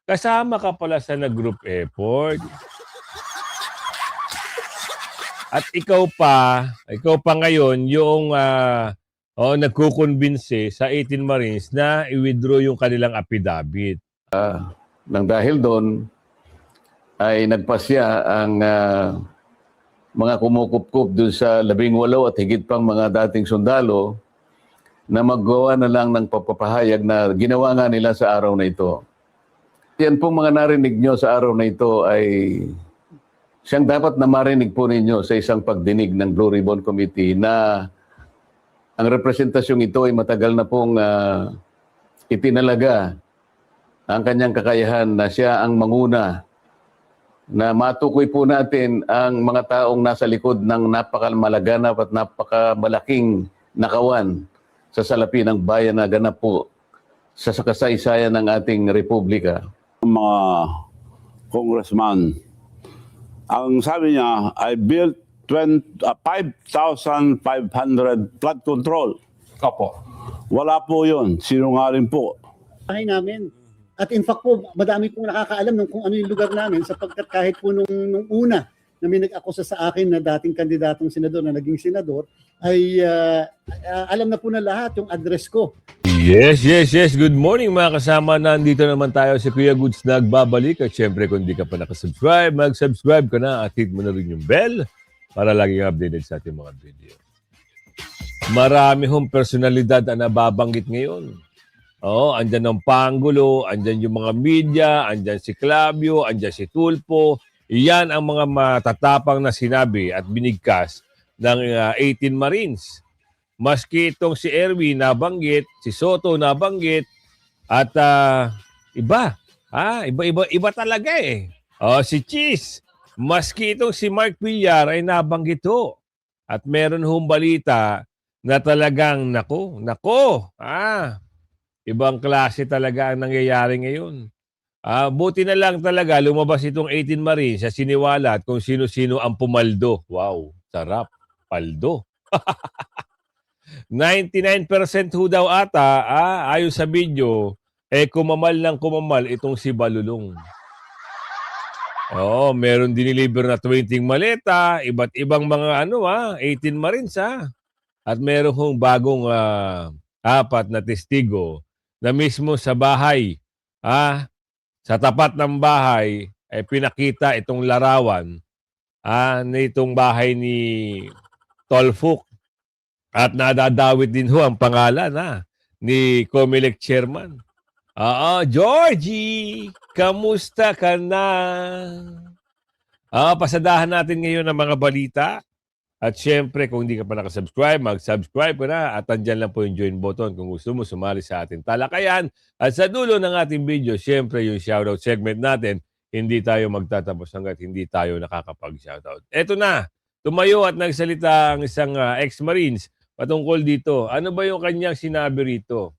kasama ka pala sa nag-group effort. At ikaw pa ngayon yung nagkukonbinse sa 18 Marines na i-withdraw yung kanilang affidavit. Nang dahil doon ay nagpasya ang mga kumukup-kup doon sa 18 at higit pang mga dating sundalo na maggawa na lang ng papapahayag na ginawa nga nila sa araw na ito. Yan pong mga narinig nyo sa araw na ito ay siyang dapat na marinig po ninyo sa isang pagdinig ng Blue Ribbon Committee na ang representasyong ito ay matagal na pong itinalaga ang kanyang kakayahan na siya ang manguna, na matukoy po natin ang mga taong nasa likod ng napakamalaganap at napakamalaking nakawan sa salapi ng bayan na ganap po sa kasaysayan ng ating republika. Mga congressman, ang sabi niya, I built 5,500 flood control. Opo. Wala po yun. Sinungaling po. Bahay namin. At in fact po, madami pong nakakaalam ng kung ano yung lugar namin sapagkat kahit po nung una na may nag-akusa sa akin na dating kandidatong senador na naging senador, ay alam na po na lahat yung address ko. Yes. Good morning mga kasama. Nandito naman tayo si Kuya Goods nagbabalik. At syempre kung di ka pa nakasubscribe, mag-subscribe ka na at hit mo na rin yung bell para laging updated sa ating mga video. Marami hong personalidad ang nababanggit ngayon. Andyan ang Pangulo, andyan yung mga media, andyan si Clavio, andyan si Tulfo. Iyan ang mga matatapang na sinabi at binigkas ng 18 Marines. Maski itong si Erwin nabanggit, si Soto nabanggit, at iba talaga eh. Si Cheese, maski itong si Mark Villar ay nabanggit ho. At meron hong balita na talagang ibang klase talaga ang nangyayari ngayon. Buti na lang talaga lumabas itong 18 Marines sa siniwala at kung sino-sino ang pumaldo. Wow, sarap, paldo. 99% ho daw ata, ayon sa video, kumamal ng kumamal itong si Balulong. Meron diniliver na 20 maleta, iba't ibang mga 18 Marines At meron hong bagong 4 na testigo na mismo sa bahay, sa tapat ng bahay, pinakita itong larawan nitong bahay ni Tolfuk. At nadadawit din ho ang pangalan ni Comelec Chairman. Georgie, kamusta ka na? Pasadahan natin ngayon ang mga balita. At syempre, kung hindi ka pa nakasubscribe, mag-subscribe ka na. At andyan lang po yung join button kung gusto mo sumali sa ating talakayan. At sa dulo ng ating video, syempre yung shoutout segment natin, hindi tayo magtatapos hanggat hindi tayo nakakapag-shoutout. Eto na, tumayo at nagsalita ang isang ex-Marines patungkol dito. Ano ba yung kanyang sinabi rito?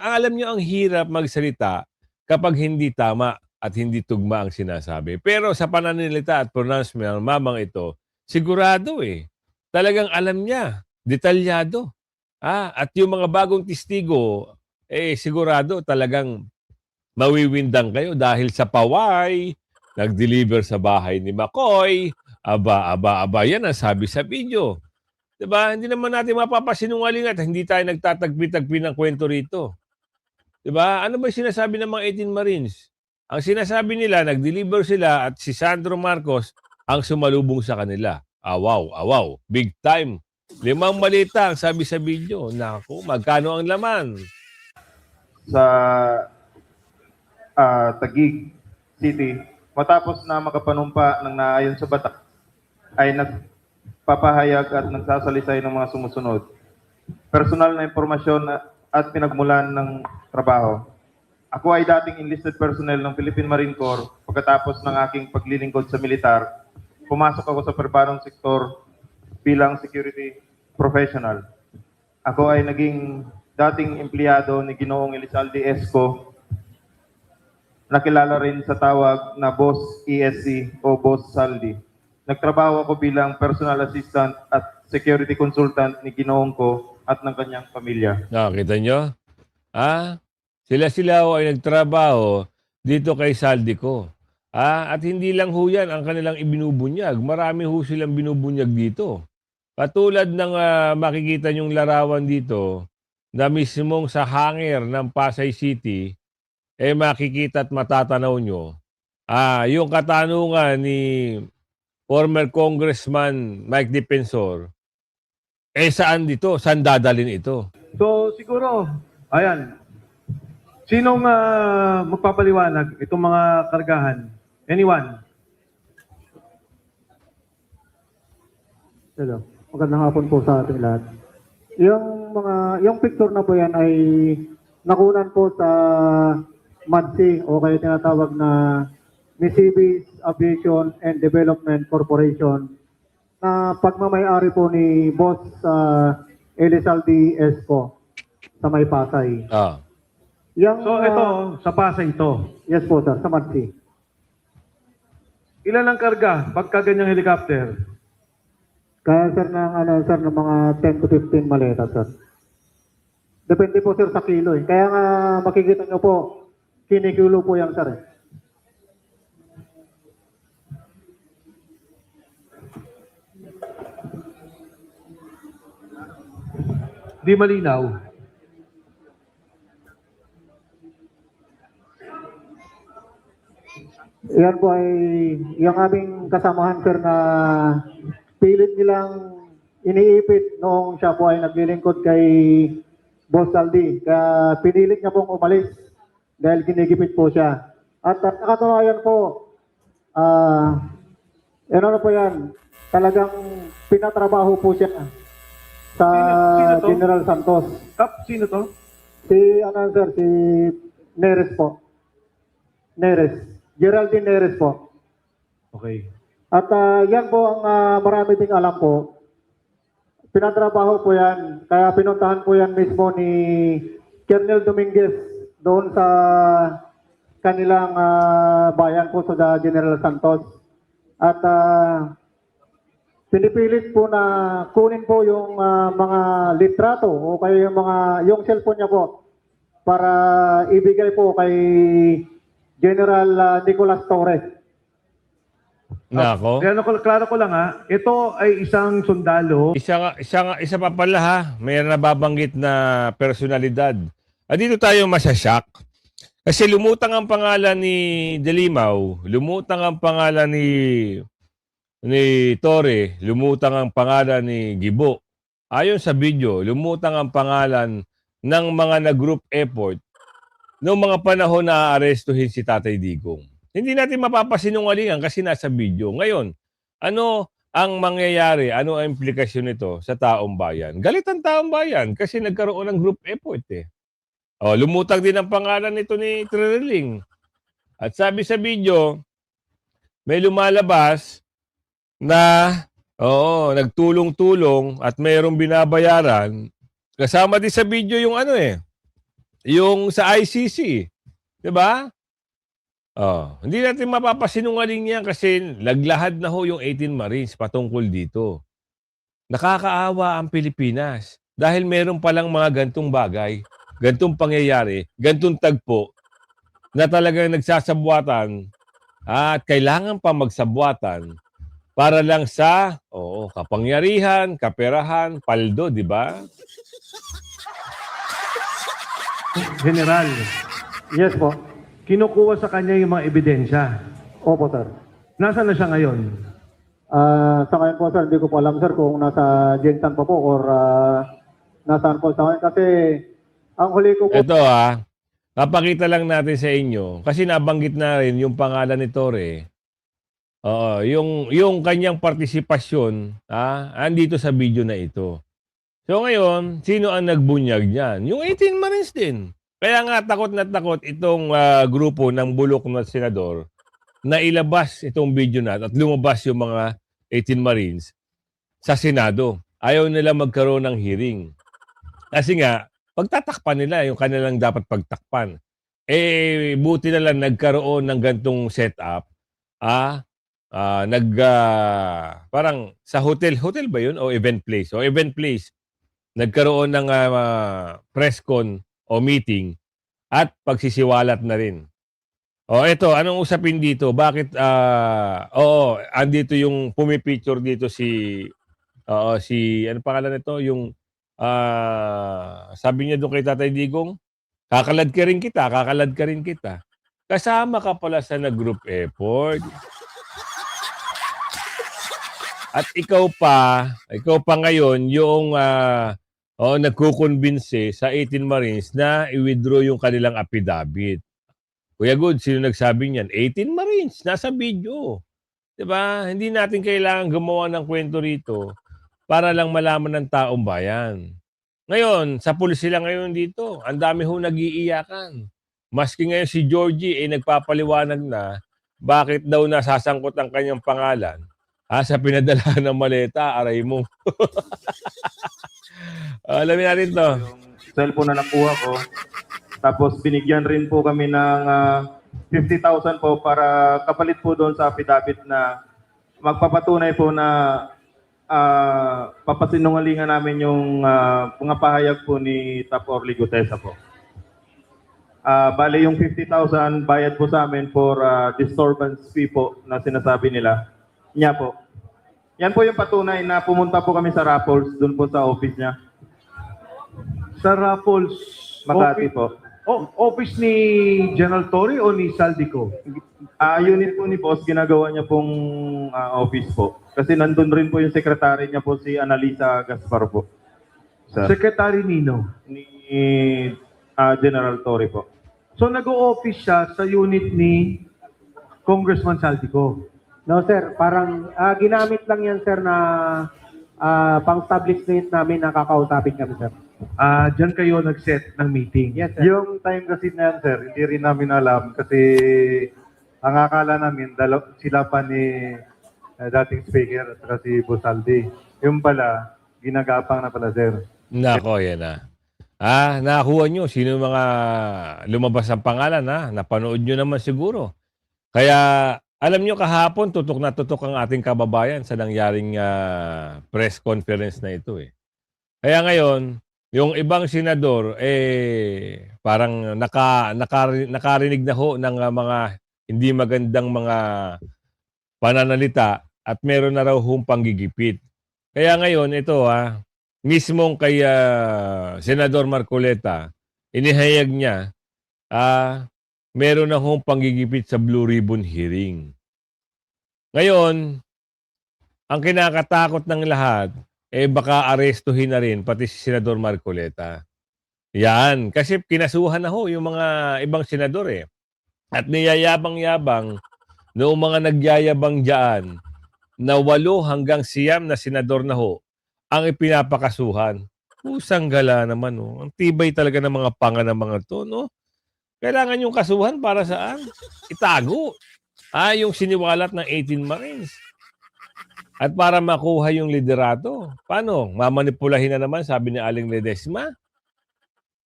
Alam niyo, ang hirap magsalita kapag hindi tama at hindi tugma ang sinasabi. Pero sa pananalita at pronouncement ng mamang ito, sigurado talagang alam niya, detalyado. At yung mga bagong testigo, sigurado talagang mawiwindang kayo dahil sa paway, nag-deliver sa bahay ni McCoy, yan ang sabi sa video. Diba? Hindi naman natin mapapasinungaling at hindi tayo nagtatagpi-tagpi ng kwento rito. Diba? Ano ba yung sinasabi ng mga 18 Marines? Ang sinasabi nila, nag-deliver sila at si Sandro Marcos ang sumalubong sa kanila. Wow. Big time. 5 malita ang sabi sa video. Naku, magkano ang laman? Sa Taguig City, matapos na makapanumpa ng naayon sa batas, ay nagpapahayag at nagsasalisay ng mga sumusunod. Personal na impormasyon at pinagmulan ng trabaho. Ako ay dating enlisted personnel ng Philippine Marine Corps. Pagkatapos ng aking paglilingkod sa militar, pumasok ako sa perbarong sektor bilang security professional. Ako ay naging dating empleyado ni Ginoong Elizalde Esco, nakilala rin sa tawag na Boss ESC o Boss Saldi. Nagtrabaho ako bilang personal assistant at security consultant ni Ginoong ko at ng kanyang pamilya. Nakita nyo? Sila ho ay nagtrabaho dito kay Saldico. At hindi lang ho yan ang kanilang ibinubunyag. Marami ho silang binubunyag dito. Katulad ng makikita nyong larawan dito na mismong sa hangar ng Pasay City, makikita at matatanaw nyo yung katanungan ni former Congressman Mike Defensor, saan dito? Saan dadalhin ito? So siguro, ayan, sinong magpapaliwanag itong mga kargahan? Anyone? Hello. Magandang hapon po sa ating lahat. Yung picture na po yan ay nakunan po sa MADSI o kaya tinatawag na Misibis Aviation and Development Corporation na pagmamay-ari po ni Boss Elizalde Esco sa May Pasay. So ito, sa Pasay ito. Yes po sir, sa MADSI. Ilan ang karga pagka ganyang helicopter? Kaya sir ng mga 10 to 15 maleta sir. Depende po sir sa kilo eh. Kaya nga makikita nyo po, kinikilo po yan sir eh. Di malinaw. Yan po ay yung aming kasamahan sir na pilit nilang iniipit noong siya po ay naglilingkod kay Boss Aldi. Kaya pinilit niya pong umalis dahil ginigipit po siya. At nakatunayan po, ano po yan, talagang pinatrabaho po siya sa Sino to? General Santos. Sino to? Si Neres po. Neres. Geraldine Neres po. Okay. At yan po ang marami ding alam po. Pinatrabaho po yan. Kaya pinuntahan po yan mismo ni Colonel Dominguez doon sa kanilang bayan po sa General Santos. At pinipilit po na kunin po yung mga litrato o kaya yung cellphone niya po para ibigay po kay General Nicolas Torres. Nako. Klaro ko lang ito ay isang sundalo. Isa pa pala ha, may nababanggit na personalidad. Dito tayo masasyak. Kasi lumutang ang pangalan ni Delimaw, lumutang ang pangalan ni Torre, lumutang ang pangalan ni Gibo. Ayon sa video, lumutang ang pangalan ng mga na-group effort noong mga panahon na aarestuhin si Tatay Digong. Hindi natin mapapasinungalingan kasi nasa video. Ngayon, ano ang mangyayari? Ano ang implikasyon nito sa taong bayan? Galit ang taong bayan kasi nagkaroon ng group effort eh. Lumutang din ang pangalan nito ni Treriling. At sabi sa video, may lumalabas na nagtulong-tulong at mayroong binabayaran. Kasama din sa video yung yung sa ICC. 'Di ba? Hindi natin mapapasinungaling yan kasi laglahad na ho yung 18 Marines patungkol dito. Nakakaawa ang Pilipinas dahil meron palang mga gantong bagay, gantong pangyayari, gantong tagpo na talagang nagsasabwatan at kailangan pa magsabwatan para lang sa kapangyarihan, kaperahan, paldo, di ba? General, Yes po. kinukuha sa kanya yung mga ebidensya. Opo sir. Nasaan na siya ngayon? Sa ngayon po sir, hindi ko po alam sir kung nasa Jensan pa po or nasaan po sa ngayon. Kasi ang huli ko po... Ito papakita lang natin sa inyo kasi nabanggit na rin yung pangalan ni Torre. Yung kanyang partisipasyon andito sa video na ito. So ngayon, sino ang nagbunyag niyan? Yung 18 Marines din. Kaya nga takot na takot itong grupo ng bulok na senador na ilabas itong video na at lumabas yung mga 18 Marines sa Senado. Ayaw nila magkaroon ng hearing. Kasi nga, pagtatakpan nila yung kanilang dapat pagtakpan. Buti na lang nagkaroon ng gantong setup. Parang sa hotel ba yun? O event place? Nagkaroon ng press con o meeting at pagsisiwalat na rin. O eto, anong usapin dito? Bakit oo, andito yung pumipicture dito si ano pangalan nito? Yung sabi niya doon kay Tatay Digong, kakalad ka rin kita, kakalad ka rin kita. Kasama ka pala sa nag-group effort. At ikaw pa ngayon yung nagkukonbinse sa 18 Marines na i-withdraw yung kanilang affidavit. Kuya Good, sino nagsabi niyan? 18 Marines, nasa video. 'Di ba? Hindi natin kailangan gumawa ng kwento rito para lang malaman ng taong bayan. Ngayon, sa pulis sila ngayon dito, ang dami ho nag-iiyakan. Maski ngayon si Georgie nagpapaliwanag na bakit daw nasasangkot ang kanyang pangalan sa pinadala ng maleta, aray mo. Alamin natin to. Yung cellphone na nakuha ko. Tapos binigyan rin po kami ng 50,000 po para kapalit po doon sa affidavit na magpapatunay po na papasinungalingan namin yung mga pahayag po ni Tap Orly Gutesa po. Bale yung 50,000 bayad po sa amin for disturbance fee po na sinasabi nila. Niya po. Yan po yung patunay na pumunta po kami sa Raffles, doon po sa office niya. Sa Raffles, Makati po. office ni General Torre o ni Saldico? Unit po ni boss, ginagawa niya pong office po. Kasi nandun rin po yung secretary niya po, si Analisa Gaspar po. Sir. Secretary Nino. Ni General Torre po. So nag-o-office siya sa unit ni Congressman Saldico. No sir, parang ginamit lang yan sir na pang-establishment namin na kakausapin kami sir. Diyan kayo nag-set ng meeting. Yes sir. Yung time kasi na yan, sir, hindi rin namin alam kasi ang akala namin sila pa ni dating speaker at saka si Busaldi. Yung pala, ginagapang na pala, sir. Nako, yan na. Nakakuha nyo. Sino yung mga lumabas ang pangalan, napanood nyo naman siguro. Kaya, alam nyo, kahapon, tutok na tutok ang ating kababayan sa nangyaring press conference na ito. Kaya ngayon, yung ibang senador, parang nakarinig na ho ng mga hindi magandang mga pananalita at meron na raw hong panggigipit. Kaya ngayon, ito mismong kay Senador Marcoleta, inihayag niya, meron na hong panggigipit sa Blue Ribbon hearing. Ngayon, ang kinakatakot ng lahat, baka arestuhin na rin pati si Senador Marcoleta. Yan, kasi kinasuhan na ho yung mga ibang senador At niyayabang-yabang noong mga nagyayabang dyan na 8 hanggang 9 na senador na ho ang ipinapakasuhan. Pusang gala naman, Ang tibay talaga ng mga panga ng mga to, Kailangan yung kasuhan para saan? Itago. Yung siniwalat ng 18 Marines. At para makuha yung liderato. Paano? Mamanipulahin na naman, sabi ni Aling Ledesma.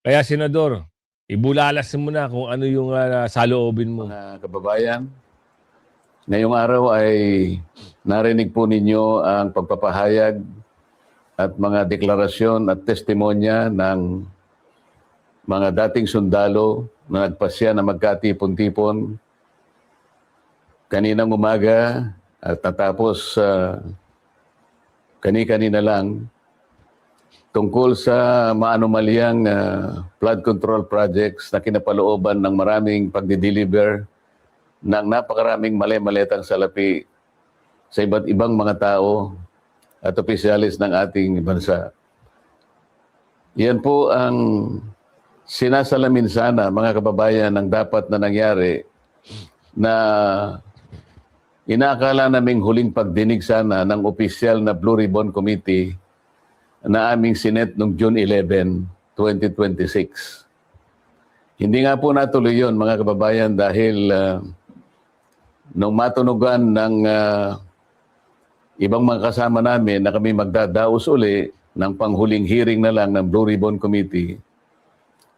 Kaya, Senador, ibulalas mo na kung ano yung saloobin mo. Mga kababayan, ngayong araw ay narinig po ninyo ang pagpapahayag at mga deklarasyon at testimonya ng mga dating sundalo na nagpasya na magkatipon-tipon kaninang umaga at natapos kani-kanina lang tungkol sa maanumalyang flood control projects na kinapalooban ng maraming pagdi-deliver ng napakaraming mali-maletang salapi sa iba't ibang mga tao at opisyalis ng ating bansa. Yan po ang sinasalamin sana, mga kababayan, ng dapat na nangyari na inaakala naming huling pagdinig sana ng opisyal na Blue Ribbon Committee na aming sinet noong June 11, 2026. Hindi nga po natuloy yun, mga kababayan, dahil nung matunugan ng ibang mga kasama namin na kami magdadaos uli ng panghuling hearing na lang ng Blue Ribbon Committee,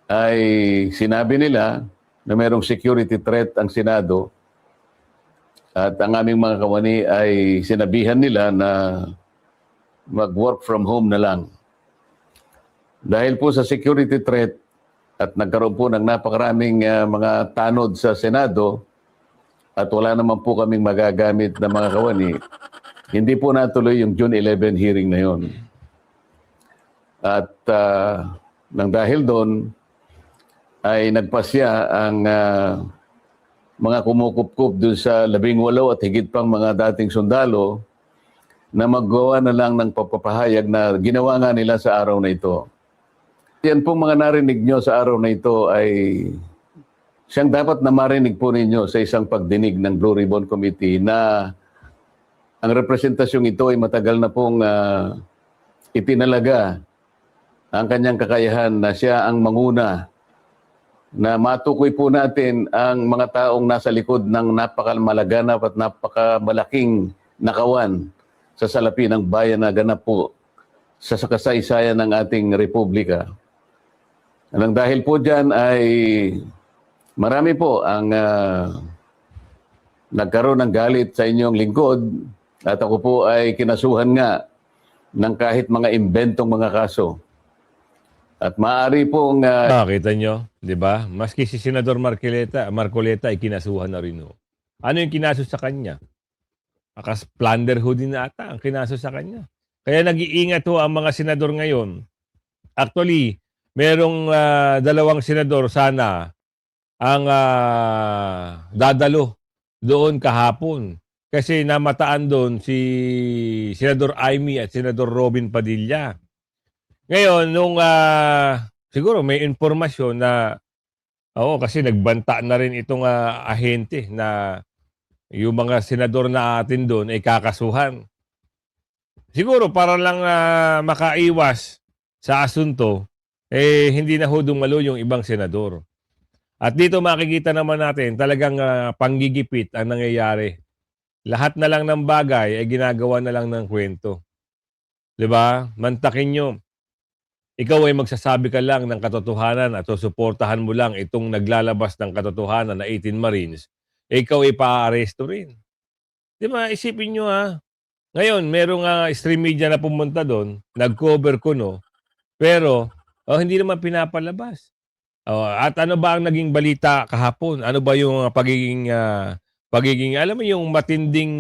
ay sinabi nila na mayroong security threat ang Senado at ang aming mga kawani ay sinabihan nila na mag-work from home na lang. Dahil po sa security threat, at nagkaroon po ng napakaraming mga tanod sa Senado at wala naman po kaming magagamit na mga kawani, hindi po natuloy yung June 11 hearing na yon. At nang dahil doon ay nagpasya ang mga kumukupkup doon sa 18 at higit pang mga dating sundalo na maggawa na lang ng papapahayag na ginawa nga nila sa araw na ito. Yan pong mga narinig nyo sa araw na ito ay siyang dapat na marinig po ninyo sa isang pagdinig ng Blue Ribbon Committee na ang representasyong ito ay matagal na pong itinalaga ang kanyang kakayahan na siya ang manguna na matukoy po natin ang mga taong nasa likod ng napakamalaganap at napakamalaking nakawan sa salapi ng bayan na ganap po sa kasaysayan ng ating republika. Nang dahil po dyan ay marami po ang nagkaroon ng galit sa inyong lingkod at ako po ay kinasuhan nga ng kahit mga imbentong mga kaso. At maaari pong Kita nyo, di ba? Maski si Senador Marcoleta ay kinasuhan na rin. Ano yung kinaso sa kanya? Akas plunder ho din ata ang kinaso sa kanya. Kaya nag-iingat ho ang mga senador ngayon. Actually, merong dalawang senador sana ang dadalo doon kahapon. Kasi namataan doon si Senador Amy at Senador Robin Padilla. Ngayon, nung siguro may informasyon na kasi nagbanta na rin itong ahente na yung mga senador na atin doon ay kakasuhan. Siguro para lang makaiwas sa asunto, hindi na ho dumalo yung ibang senador. At dito makikita naman natin talagang panggigipit ang nangyayari. Lahat na lang ng bagay ay ginagawa na lang ng kwento. 'Di ba? Mantakin nyo. Ikaw ay magsasabi ka lang ng katotohanan at susuportahan mo lang itong naglalabas ng katotohanan na 18 Marines, ikaw ay pa-aresto rin. Di ba? Isipin nyo Ngayon, merong stream media na pumunta doon, nag-cover ko pero hindi naman pinapalabas. At ano ba ang naging balita kahapon? Ano ba yung pagiging, alam mo yung matinding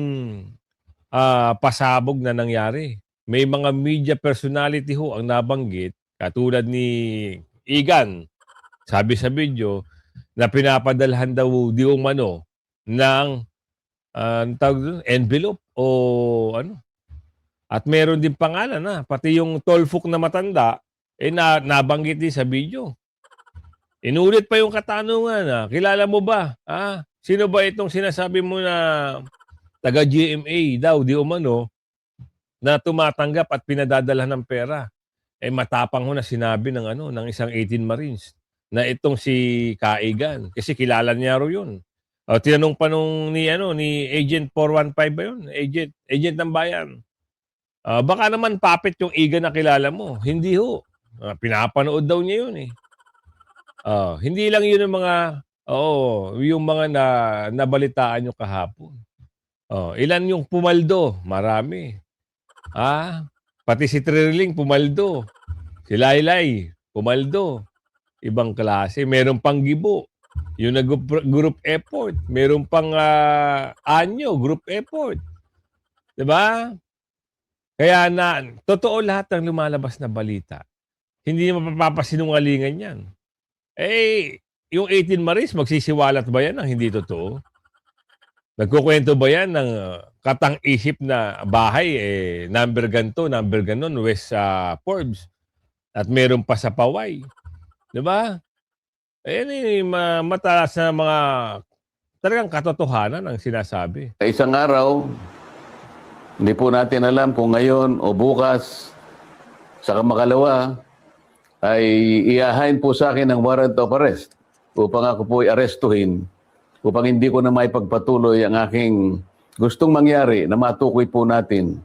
pasabog na nangyari? May mga media personality ho ang nabanggit, katulad ni Igan, sabi sa video, na pinapadalhan daw di umano ng envelope o ano. At meron din pangalan pati yung tolfuk na matanda, nabanggit din sa video. Inulit pa yung katanungan kilala mo ba? Sino ba itong sinasabi mo na taga GMA daw di umano na tumatanggap at pinadadalhan ng pera? Matapang ho na sinabi ng isang 18 Marines na itong si Kaigan kasi kilala niya ro yun. Tinanong pa ni Agent 415 ba yun? Agent ng bayan. Baka naman puppet yung Igan na kilala mo. Hindi ho. Pinapanood daw niya yun hindi lang yun yung mga nabalitaan nyo kahapon. Ilan yung pumaldo? Marami. Pati si Trilling pumaldo. Si Laylay pumaldo. Ibang klase. Meron pang Gibo. Yung group effort. Meron pang Anyo, group effort. Diba? Kaya totoo lahat ng lumalabas na balita. Hindi mapapasinungalingan yan. Yung 18 Marines, magsisiwalat ba yan ng hindi totoo? Nagkukwento ba yan ng katang-isip na bahay, number ganito, number ganon, West Forbes, at meron pa sa Paway? Diba? Matalas na mga talagang katotohanan ang sinasabi. Sa isang araw, hindi po natin alam kung ngayon o bukas, sa makalawa, ay iahain po sa akin ng warrant of arrest upang ako po i-arestuhin upang hindi ko na maipagpatuloy ang aking gustong mangyari na matukoy po natin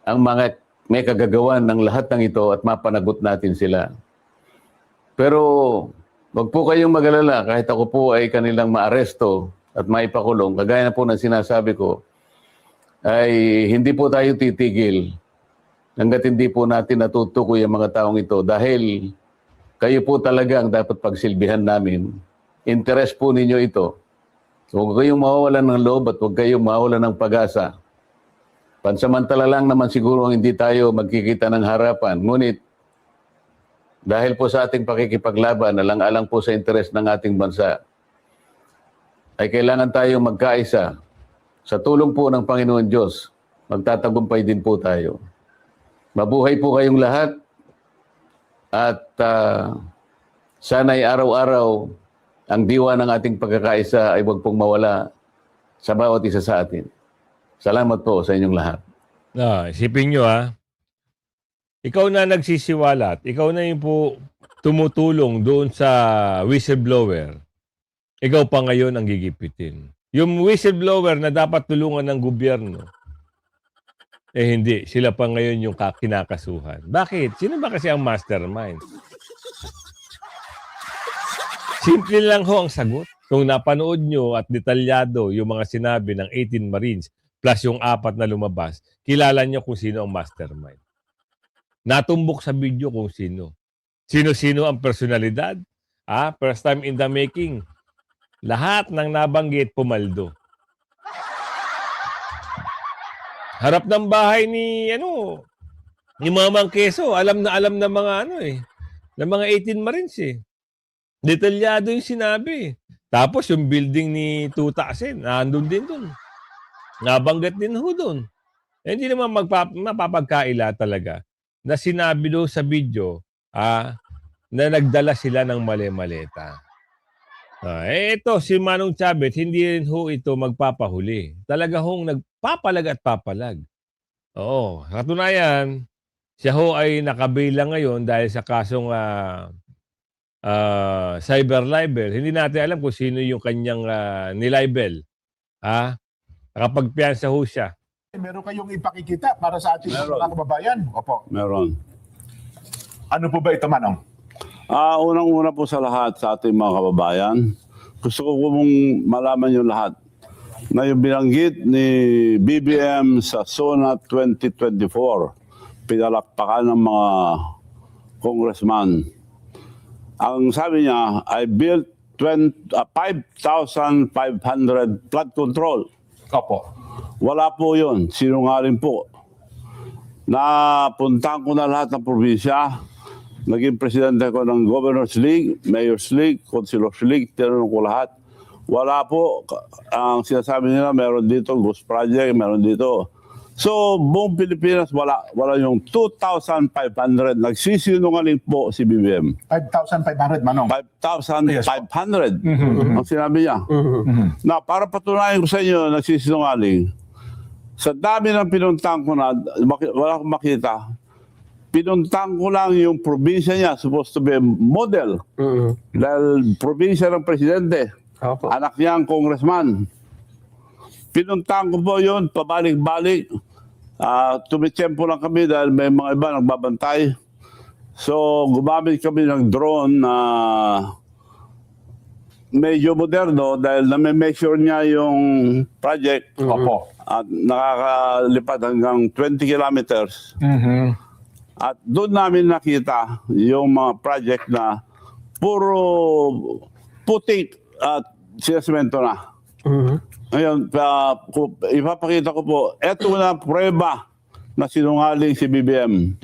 ang mga may kagagawan ng lahat ng ito at mapanagot natin sila. Pero wag po kayong mag-alala kahit ako po ay kanilang maaresto at maipakulong, kagaya na po ng sinasabi ko, ay hindi po tayo titigil hanggat hindi po natin natutukoy ang mga taong ito dahil kayo po talaga ang dapat pagsilbihan namin. Interest po ninyo ito. So, huwag kayong mawawalan ng loob at huwag kayong mawawalan ng pag-asa. Pansamantala lang naman siguro hindi tayo magkikita ng harapan. Ngunit, dahil po sa ating pakikipaglaban, alang-alang po sa interes ng ating bansa, ay kailangan tayong magkaisa. Sa tulong po ng Panginoon Diyos, magtatagumpay din po tayo. Mabuhay po kayong lahat at sana'y araw-araw ang diwa ng ating pagkakaisa ay huwag pong mawala sa bawat isa sa atin. Salamat po sa inyong lahat. Isipin nyo ikaw na nagsisiwalat, ikaw na yung po tumutulong doon sa whistleblower, ikaw pa ngayon ang gigipitin. Yung whistleblower na dapat tulungan ng gobyerno, hindi, sila pa ngayon yung kinakasuhan. Bakit? Sino ba kasi ang mastermind? Simple lang ho ang sagot. Kung napanood nyo at detalyado yung mga sinabi ng 18 Marines plus yung 4 na lumabas, kilala nyo kung sino ang mastermind. Natumbok sa video kung sino. Sino-sino ang personalidad. First time in the making. Lahat ng nabanggit pumaldo. Harap ng bahay ni Mamang Quezon, alam na mga ng mga 18 Marines Detalyado yung sinabi. Tapos yung building ni Tutasin, nandun din dun. Nabanggit din ho dun. Hindi naman mapapagkaila talaga na sinabi doon sa video na nagdala sila ng mali-maleta. Ito, si Manong Chavez, hindi rin ho ito magpapahuli. Talaga hong nagpapalag at papalag. Oo, katunayan, siya ho ay nakabilang ngayon dahil sa kasong cyber libel. Hindi natin alam kung sino yung kanyang nilibel. Nakapagpiyansa ho siya. Meron kayong ipakikita para sa ating mga kababayan? Opo. Meron. Ano po ba ito, Manong? Unang-una po sa lahat sa ating mga kababayan, gusto ko pong malaman yung lahat na yung binanggit ni BBM sa SONA 2024, pinalakpakan ng mga congressman. Ang sabi niya, I built 5,500 flood control. Opo. Wala po yun. Sinungaling po. Napuntahan ko na lahat ng probinsya. Naging presidente ko ng Governors League, Mayor's League, Councilors League. Tinanong ko lahat. Wala po. Ang sinasabi nila, meron dito, Ghost Project, meron dito. So, buong Pilipinas, wala yung 2,500. Nagsisinungaling po si BBM. 5,500, Manong. 5,500 ang sinabi niya. Na para patunayan ko sa inyo, nagsisinungaling, sa dami ng pinuntang ko na, wala akong makita, pinuntang ko lang yung probinsya niya, supposed to be a model. Dahil probinsya ng presidente, anak niya ang congressman. Pinuntang ko po yun, pabalik-balik. Tumitsempo lang kami dahil may mga iba nagbabantay. So, gumamit kami ng drone na medyo moderno dahil na-measure niya yung project. Opo. At nakakalipad hanggang 20 kilometers. At doon namin nakita yung mga project na puro putik at sinasemento na. Ngayon, ipapakita ko po, eto na prueba na sinungaling si BBM.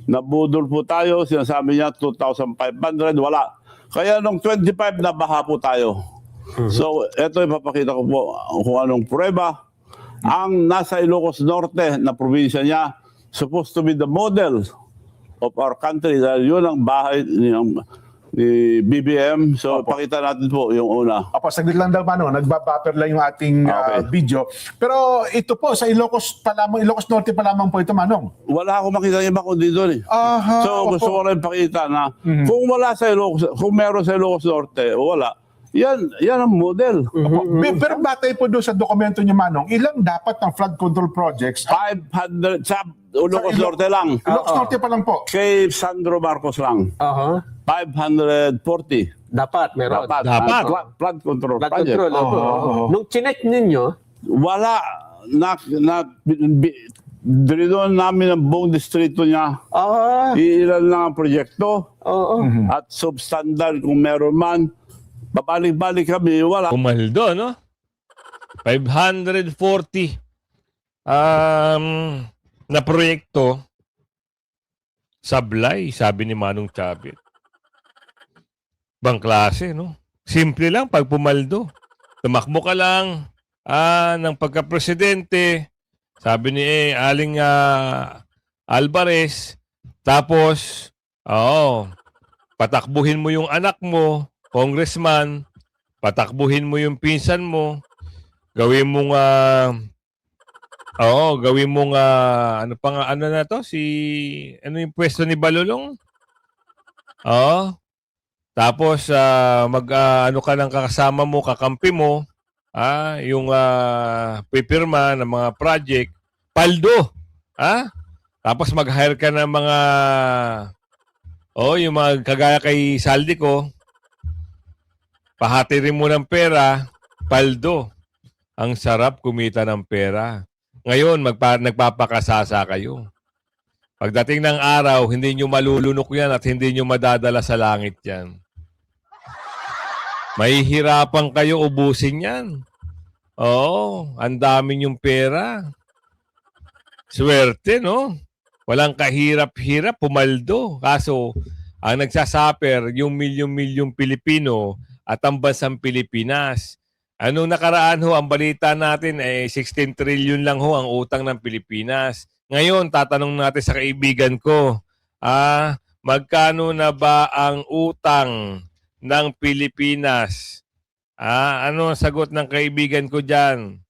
Nabudol po tayo, sinasabi niya 2,500, wala. Kaya nung 25, nabaha po tayo. So, eto ipapakita ko po kung anong prueba. Ang nasa Ilocos Norte na probinsya niya, supposed to be the model of our country dahil yun ang bahay ni BBM. So, pakita natin po yung una. Opo, saglit lang daw, Manong. Nagbabuffer lang yung ating video. Pero ito po, sa Ilocos pa lamang, Ilocos Norte pa lamang po ito, Manong. Wala akong makita yung iba kundi doon So, gusto ko rin pakita na kung wala sa Ilocos, kung meron sa Ilocos Norte, wala. Yan ang model. Pero batay po doon sa dokumento niyo, Manong, ilang dapat ng flood control projects? 500 sa Ilocos Norte lang. Ilocos Norte pa lang po. Kay Sandro Marcos lang. 540. Dapat, meron. Dapat. Flood control Flood project. control, opo. Nung chinek ninyo, Wala. Drinon namin ang buong distrito niya. Iilan lang ang proyekto. At substandard kung meron man. Babalik-balik kami, wala. Pumaldo, no? 540 na proyekto sablay, sabi ni Manong Chavit. Bang klase, no? Simple lang pag pumaldo. Tumakbo ka lang ng pagka-presidente, sabi ni Aling Alvarez, tapos, patakbuhin mo yung anak mo, congressman, patakbuhin mo yung pinsan mo, gawin mong ano pa nga, ano na to, ano yung pwesto ni Balulong? Tapos ano ka ng kasama mo, kakampi mo, yung pipirma ng mga project, paldo. Tapos mag-hire ka ng mga yung mga kagaya kay Saldico, pahatirin mo ng pera, paldo. Ang sarap kumita ng pera. Ngayon, nagpapakasasa kayo. Pagdating ng araw, hindi nyo malulunok yan at hindi nyo madadala sa langit yan. Mahihirapan kayo ubusin yan. Ang dami nyong pera. Swerte, no? Walang kahirap-hirap, pumaldo. Kaso, ang nagsasaper, yung milyong-milyong Pilipino at ang bansang Pilipinas. Anong nakaraan ho, ang balita natin ay 16 trillion lang ho ang utang ng Pilipinas. Ngayon, tatanong natin sa kaibigan ko, magkano na ba ang utang ng Pilipinas? Ano ang sagot ng kaibigan ko dyan?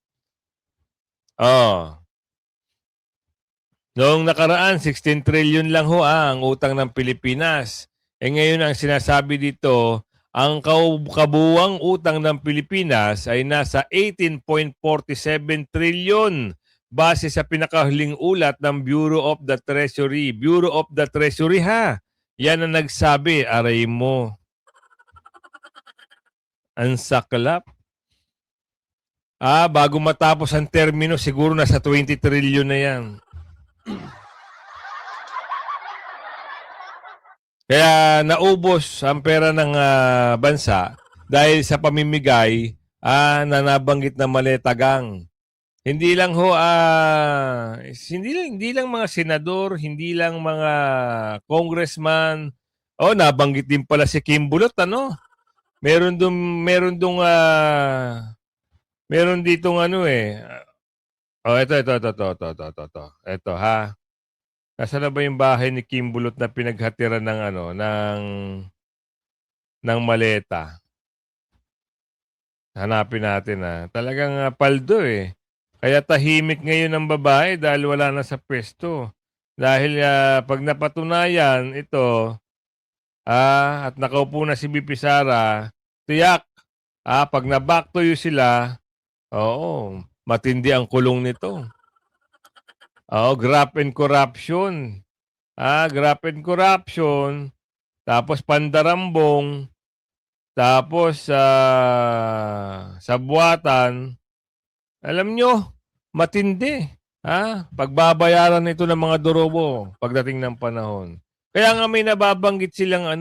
Noong nakaraan, 16 trillion lang ho ang utang ng Pilipinas. Ngayon ang sinasabi dito, ang kabuuang utang ng Pilipinas ay nasa 18.47 trillion base sa pinakahuling ulat ng Bureau of the Treasury. Bureau of the Treasury Yan ang nagsabi, aray mo. Ang saklap. Bago matapos ang termino, siguro nasa 20 trillion na yan. Kaya naubos ang pera ng bansa dahil sa pamimigay na nabanggit na maletagang. Hindi lang ho, hindi lang mga senador, hindi lang mga congressman. Nabanggit din pala si Kim Bulot, ano? Meron ditong ano ito. Ito ha. Nasaan na ba yung bahay ni Kim Bulot na pinaghatiran ng maleta? Hanapin natin Talagang paldo Kaya tahimik ngayon ang babae dahil wala na sa pwesto. Dahil pag napatunayan ito, at nakaupo na si BP Sara, tiyak, pag na-back to you sila, matindi ang kulong nito. Graft and corruption. Graft and corruption. Tapos pandarambong. Tapos sabuatan. Alam nyo, matindi. Pagbabayaran ito ng mga durobo pagdating ng panahon. Kaya nga may nababanggit silang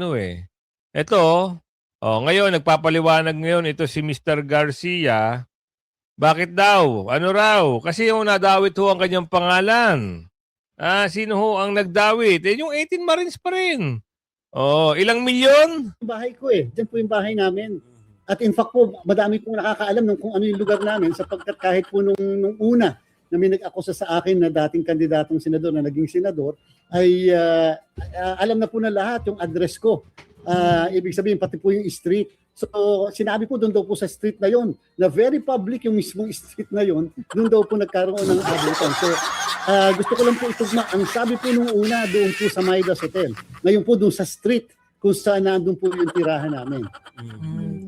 Ito, ngayon, nagpapaliwanag ngayon ito si Mr. Garcia. Bakit daw? Ano raw? Kasi nadawit ho ang kanyang pangalan. Sino ho ang nagdawit? Yung 18 Marines pa rin. Ilang milyon? Yung bahay ko Diyan po yung bahay namin. At in fact po, madami pong nakakaalam kung ano yung lugar namin sapagkat kahit po nung una na may nag-akusa sa akin na dating kandidatong senador na naging senador, ay alam na po na lahat yung address ko. Ibig sabihin, pati po yung street. So, sinabi po doon daw po sa street na yon na very public yung mismong street na yon, doon daw po nagkaroon ng abutan. So, gusto ko lang po itugma. Ang sabi po nung una, doon po sa Midas Hotel. Ngayon po doon sa street, kung saan nandun po yung tirahan namin.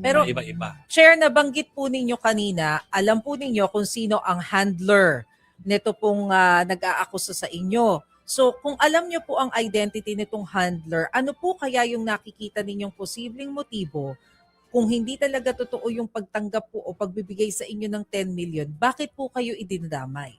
Pero, iba-iba. Chair, nabanggit po ninyo kanina, alam po ninyo kung sino ang handler nito pong nag-aakusa sa inyo. So, kung alam nyo po ang identity nitong handler, ano po kaya yung nakikita ninyong posibleng motibo kung hindi talaga totoo yung pagtanggap po o pagbibigay sa inyo ng 10 million, bakit po kayo idinadamay?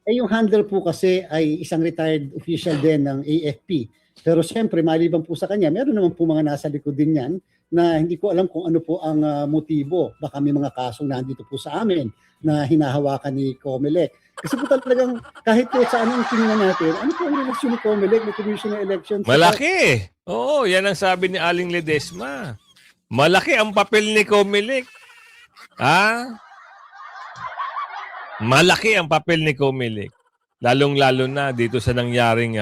Eh yung handler po kasi ay isang retired official din ng AFP. Pero siyempre, maliban po sa kanya, meron naman po mga nasa likod din yan na hindi ko alam kung ano po ang motibo. Baka may mga kasong nandito po sa amin na hinahawakan ni Comelec. Kasi po talagang kahit po sa anong tingnan natin, ano po ang relasyon ni Comelec, ni Commission on Elections? Malaki. Oo, yan ang sabi ni Aling Ledesma. Malaki ang papel ni Comelec. Malaki ang papel ni Comelec. Lalong-lalo na dito sa nangyaring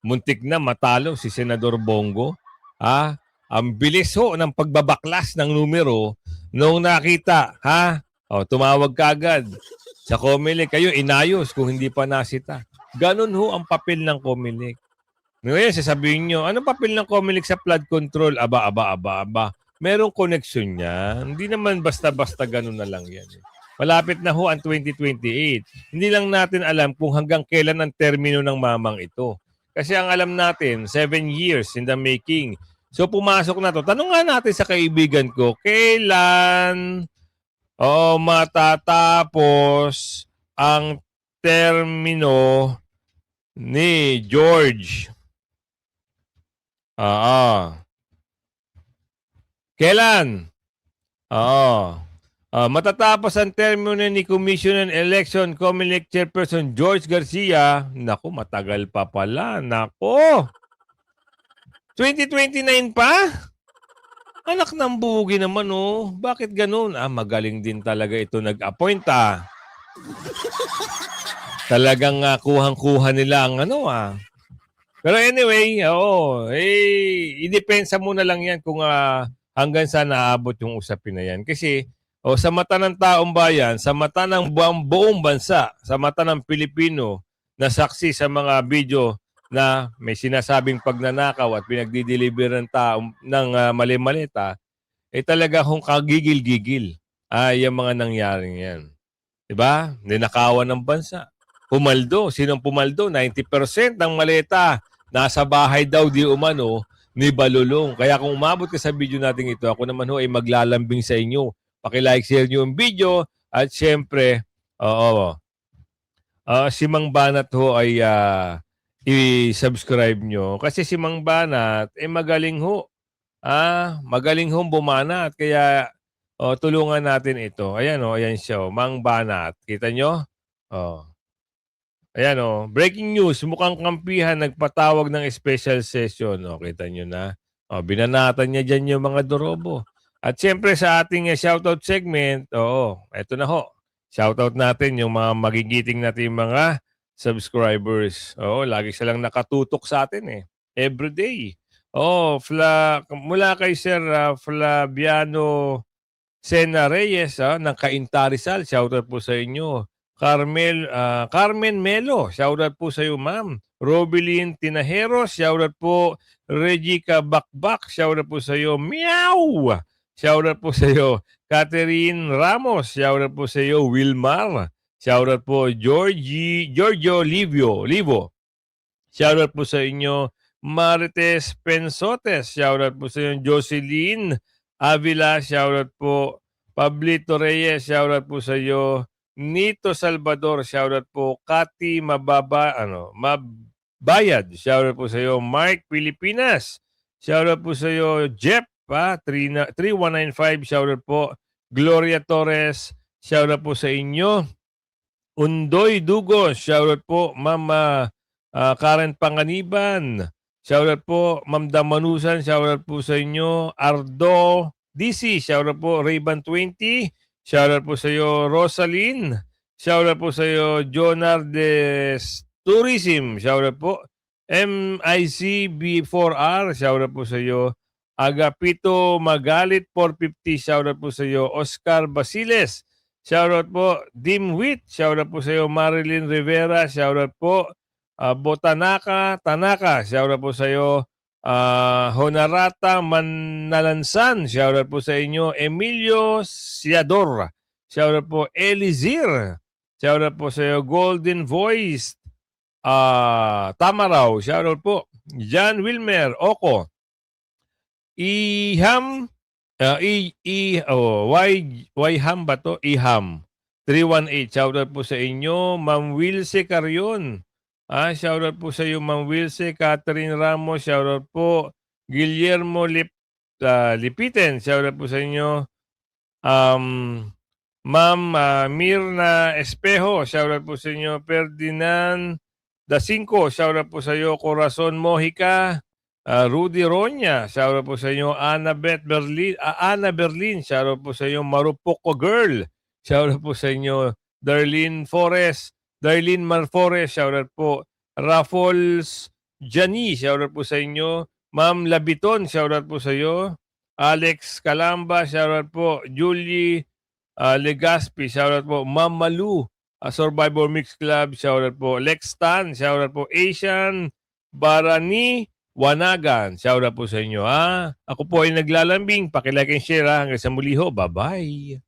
muntik na matalo si Senador Bongo. Ang bilis ng pagbabaklas ng numero nung nakita, tumawag ka agad sa Comelec. Kayo inayos kung hindi pa nasita. Ganun ang papel ng Comelec. Ngayon, sasabihin nyo, anong papel ng Comelec sa flood control? Aba. Merong connection yan. Hindi naman basta-basta ganun na lang yan. Malapit na ang 2028. Hindi lang natin alam kung hanggang kailan ang termino ng mamang ito. Kasi ang alam natin, 7 years in the making. So pumasok na to. Tanong nga natin sa kaibigan ko, kailan matatapos ang termino ni George? Kailan? Matatapos ang termino ni Commission on Election Comelec Chairperson George Garcia. Naku, matagal pa pala. Naku. 2029 pa? Anak ng bugi naman, Bakit ganun? Magaling din talaga ito nag-appoint, Talagang kuhang-kuha nila ang Pero anyway, idepensa mo na lang yan kung hanggang saan naabot yung usapin na yan. Kasi sa mata ng taong bayan, sa mata ng buong bansa, sa mata ng Pilipino na saksi sa mga video na may sinasabing pagnanakaw at pinagdi-deliver ng tao ng mali-malita, talaga kagigil-gigil yung mga nangyaring yan. Diba? Ninakawan ng bansa. Pumaldo. Sinong pumaldo? 90% ng maleta nasa bahay daw di umano ni Balulong. Kaya kung umabot ka sa video natin ito, ako naman ay maglalambing sa inyo. Paki-like, share nyo yung video. At syempre, si Mang Banat ay i-subscribe nyo. Kasi si Mang Banat, magaling magaling bumanat. Kaya tulungan natin ito. Ayan ayan siya. Mang Banat. Kita nyo? Ayan breaking news. Mukhang kampihan nagpatawag ng special session. Kita nyo na. Binanatan niya dyan yung mga dorobo. At siyempre sa ating shoutout segment, eto na Shoutout natin yung mga magigiting natin mga subscribers. Lagi silang nakatutok sa atin every day. Mula kay Sir Flaviano Sena Reyes ng Cainta Rizal, shoutout po sa inyo. Carmen Melo, shoutout po sa iyo, ma'am. Robilyn Tinajeros, shoutout po. Regica Bakbak, shoutout po sa iyo. Meow! Shoutout po sa iyo. Catherine Ramos, shoutout po sa iyo. Wilmar, shoutout po. Giorgio Livo, shoutout po sa inyo. Marites Pensotes, shoutout po sa iyo. Jocelyn Avila, shoutout po. Pablito Reyes, shoutout po sa iyo. Nito Salvador, shoutout po. Kati Mabayad, shoutout po sa iyo. Mark Pilipinas, shoutout po sa iyo. Jeff 3195, shoutout po. Gloria Torres, shoutout po sa inyo. Undoy Dugo, shoutout po. Ma'am Karen Panganiban, shoutout po. Ma'am Damanusan, shoutout po sa inyo. Ardo DC, shoutout po. Rayban 20, shoutout po sa iyo. Rosaline, shoutout po sa iyo. Jonardes Tourism, shoutout po. MIC B4R, shoutout po sa iyo. Agapito Magalit 450, shoutout po sa iyo. Oscar Basiles, shoutout po. Dimwit, shoutout po sa iyo. Marilyn Rivera, shoutout po. Botanaka Tanaka, shoutout po sa iyo. Honarata Manalansan, shoutout po sa inyo. Emilio Siador, shoutout po. Elizir, shoutout po sa iyo. Golden Voice, Tamaraw, shoutout po. John Wilmer Oko, Iham, Yham ba to? Iham. 318. Shoutout po sa inyo. Ma'am Wilse Carion. Shoutout po sa iyo, Ma'am Wilse. Catherine Ramos. Shoutout po. Guillermo Lipiten. Shoutout po sa inyo. Ma'am Mirna Espejo. Shoutout po sa inyo. Ferdinand Dacinco. Shoutout po sa iyo. Corazon Mojica. Rudy Ronya. Shoutout po sa inyo. Ana Berlin. Shoutout po sa inyo. Marupoko Girl. Shoutout po sa inyo. Darlene Marfores. Shoutout po. Raffles Jani. Shoutout po sa inyo. Ma'am Labiton. Shoutout po sa iyo. Alex Calamba. Shoutout po. Julie Legaspi. Shoutout po. Ma'am Malu. Survivor Mix Club. Shoutout po. Lex Tan. Shoutout po. Asian Barani Wanagan. Shoutout po sa inyo. Ako po ay naglalambing. Pakilike and share. Hanggang sa muli ho. Bye-bye.